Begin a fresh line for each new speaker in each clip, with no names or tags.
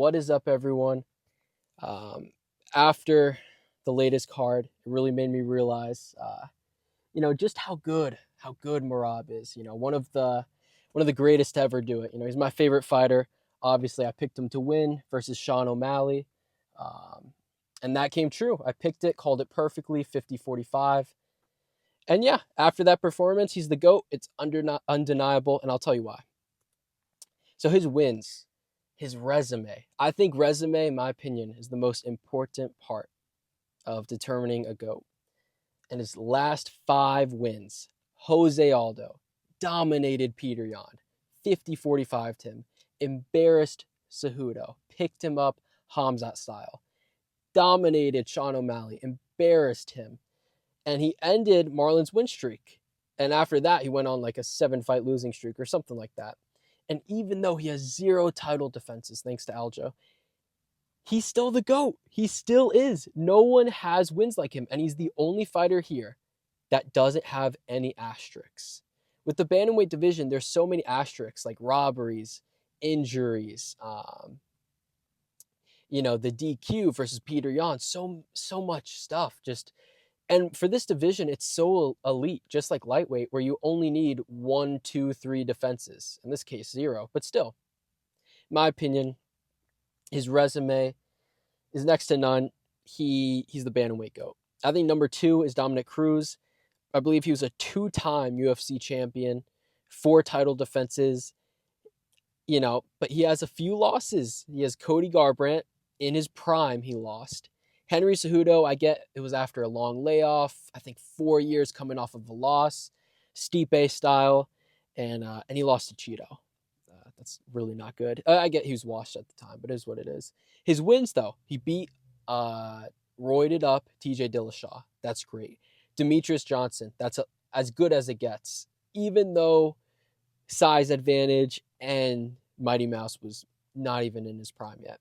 What is up, everyone? After the latest card, it really made me realize, just how good Merab is. One of the greatest to ever do it. He's my favorite fighter. Obviously, I picked him to win versus Sean O'Malley, and that came true. I picked it, called it perfectly, 50-45. And yeah, after that performance, he's the GOAT. It's undeniable, and I'll tell you why. So his wins, his resume. I think resume, in my opinion, is the most important part of determining a GOAT. And his last 5 wins, Jose Aldo dominated Peter Yan, 50-45 him, embarrassed Cejudo, picked him up Hamzat style, dominated Sean O'Malley, embarrassed him, and he ended Marlon's win streak. And after that, he went on like a 7-fight losing streak or something like that. And even though he has 0 title defenses, thanks to Aljo, he's still the GOAT. He still is. No one has wins like him, and he's the only fighter here that doesn't have any asterisks. With the bantamweight division, there's so many asterisks, like robberies, injuries, the DQ versus Peter Yan, so much stuff. And for this division, it's so elite, just like lightweight, where you only need 1, 2, 3 defenses. In this case, 0. But still, in my opinion, his resume is next to none. He's the bantamweight GOAT. I think number 2 is Dominic Cruz. I believe he was a 2-time UFC champion, 4 title defenses, but he has a few losses. He has Cody Garbrandt. In his prime, he lost. Henry Cejudo, I get it was after a long layoff. I think 4 years coming off of a loss, Stipe style, and he lost to Cheeto. That's really not good. I get he was washed at the time, but it is what it is. His wins, though, he beat roided up TJ Dillashaw. That's great. Demetrius Johnson, that's as good as it gets, even though size advantage and Mighty Mouse was not even in his prime yet.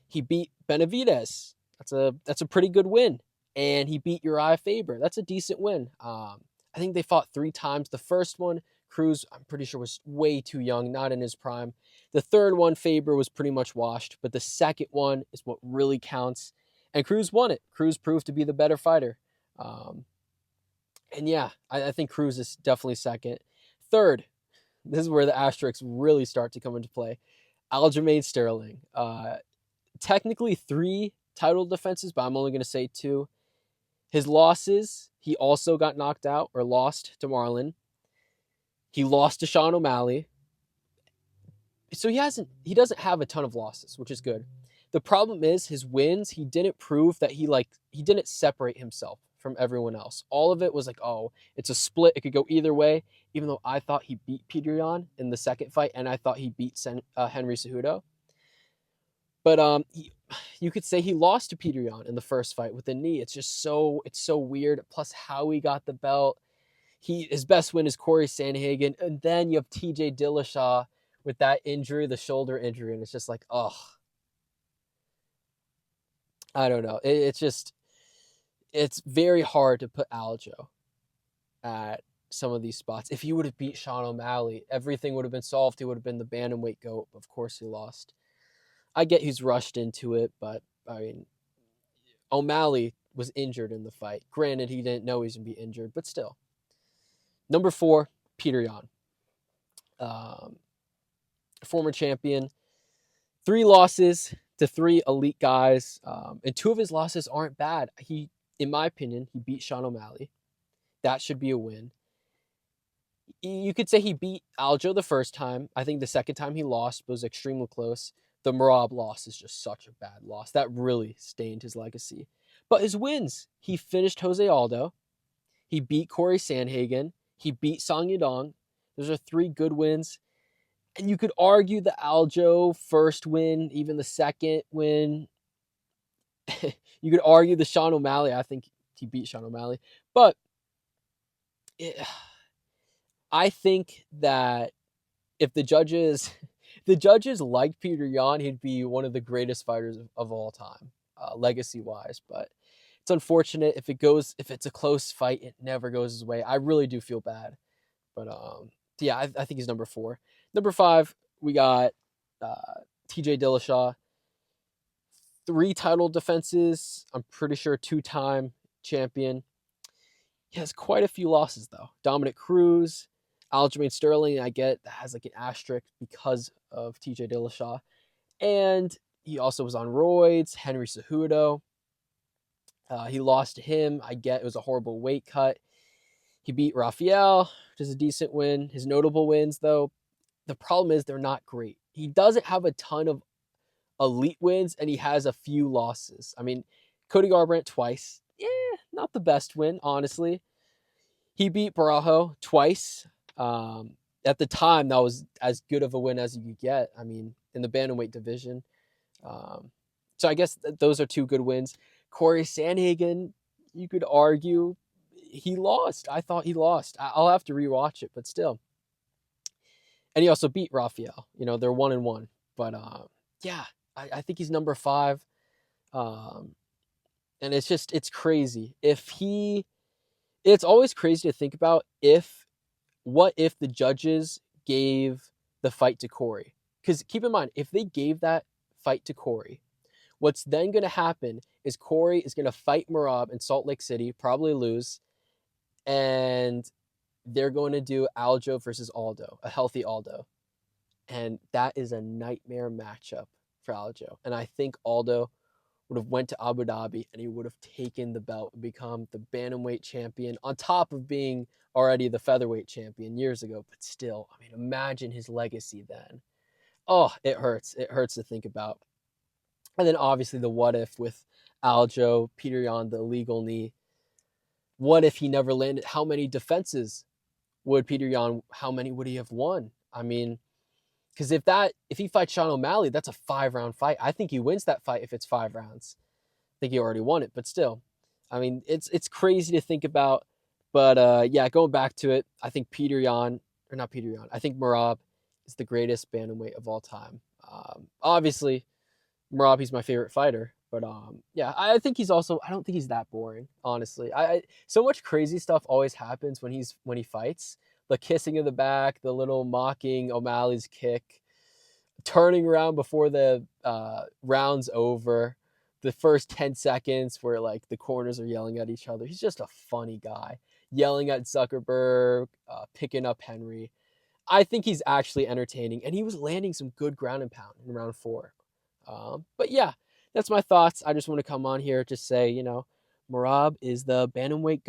He beat Benavidez. That's a pretty good win. And he beat Uriah Faber. That's a decent win. I think they fought 3 times. The first one, Cruz, I'm pretty sure, was way too young, not in his prime. The third one, Faber was pretty much washed. But the second one is what really counts. And Cruz won it. Cruz proved to be the better fighter. And yeah, I think Cruz is definitely second. Third, this is where the asterisks really start to come into play. Aljamain Sterling. Technically 3 title defenses, but I'm only going to say 2. His losses, he also got knocked out or lost to Marlon. He lost to Sean O'Malley. So he doesn't have a ton of losses, which is good. The problem is his wins, he didn't prove that he didn't separate himself from everyone else. All of it was like, oh, it's a split. It could go either way, even though I thought he beat Peter Yan in the second fight, and I thought he beat Henry Cejudo. But you could say he lost to Peter Yan in the first fight with a knee. It's so weird. Plus how he got the belt. His best win is Corey Sandhagen. And then you have TJ Dillashaw with that injury, the shoulder injury. And it's just like, oh, I don't know. It's very hard to put Aljo at some of these spots. If he would have beat Sean O'Malley, everything would have been solved. He would have been the bantamweight GOAT. Of course he lost. I get he's rushed into it, but I mean, O'Malley was injured in the fight. Granted, he didn't know he was going to be injured, but still. Number 4, Peter Yan. Former champion. 3 losses to 3 elite guys. And 2 of his losses aren't bad. In my opinion, he beat Sean O'Malley. That should be a win. You could say he beat Aljo the first time. I think the second time he lost was extremely close. The Merab loss is just such a bad loss. That really stained his legacy. But his wins, he finished Jose Aldo. He beat Corey Sandhagen. He beat Song Yadong. Those are 3 good wins. And you could argue the Aljo first win, even the second win. You could argue the Sean O'Malley. I think he beat Sean O'Malley. But I think that if the judges liked Peter Yan, he'd be one of the greatest fighters of all time, legacy-wise. But it's unfortunate if it's a close fight, it never goes his way. I really do feel bad. But yeah, I think he's number 4. Number 5, we got TJ Dillashaw. 3 title defenses. I'm pretty sure 2-time champion. He has quite a few losses though. Dominic Cruz, Aljamain Sterling. I get that has like an asterisk because of TJ Dillashaw, and he also was on roids. Henry Cejudo. He lost to him. I get it was a horrible weight cut. He beat Rafael, which is a decent win. His notable wins, though, the problem is they're not great. He doesn't have a ton of elite wins, and he has a few losses. I mean, Cody Garbrandt twice. Not the best win, honestly. He beat Barajo twice. At the time, that was as good of a win as you could get. I mean, in the bantamweight division. So I guess those are 2 good wins. Corey Sandhagen, you could argue he lost. I thought he lost. I'll have to rewatch it, but still. And he also beat Rafael. You know, they're 1-1. But yeah, I think he's number 5. And it's crazy. It's always crazy to think about what if the judges gave the fight to Corey? Because keep in mind, if they gave that fight to Corey, what's then going to happen is Corey is going to fight Merab in Salt Lake City, probably lose, and they're going to do Aljo versus Aldo, a healthy Aldo. And that is a nightmare matchup for Aljo. And I think Aldo would have went to Abu Dhabi and he would have taken the belt and become the bantamweight champion on top of being already the featherweight champion years ago. But still, I mean, imagine his legacy then. Oh, it hurts. It hurts to think about. And then obviously the what if with Aljo, Peter Yan, the illegal knee. What if he never landed? How many defenses would Peter Yan, how many would he have won? I mean, because if he fights Sean O'Malley, that's a 5-round fight. I think he wins that fight if it's 5 rounds. I think he already won it, but still. I mean, it's crazy to think about. But yeah, going back to it, I think I think Merab is the greatest bantamweight of all time. Obviously, Merab, he's my favorite fighter. But yeah, I think I don't think he's that boring, honestly. So much crazy stuff always happens when he fights. The kissing in the back, the little mocking O'Malley's kick, turning around before the round's over, the first 10 seconds where like the corners are yelling at each other. He's just a funny guy, yelling at Zuckerberg, picking up Henry. I think he's actually entertaining, and he was landing some good ground and pound in round 4. But yeah, that's my thoughts. I just want to come on here to say, Merab is the bantamweight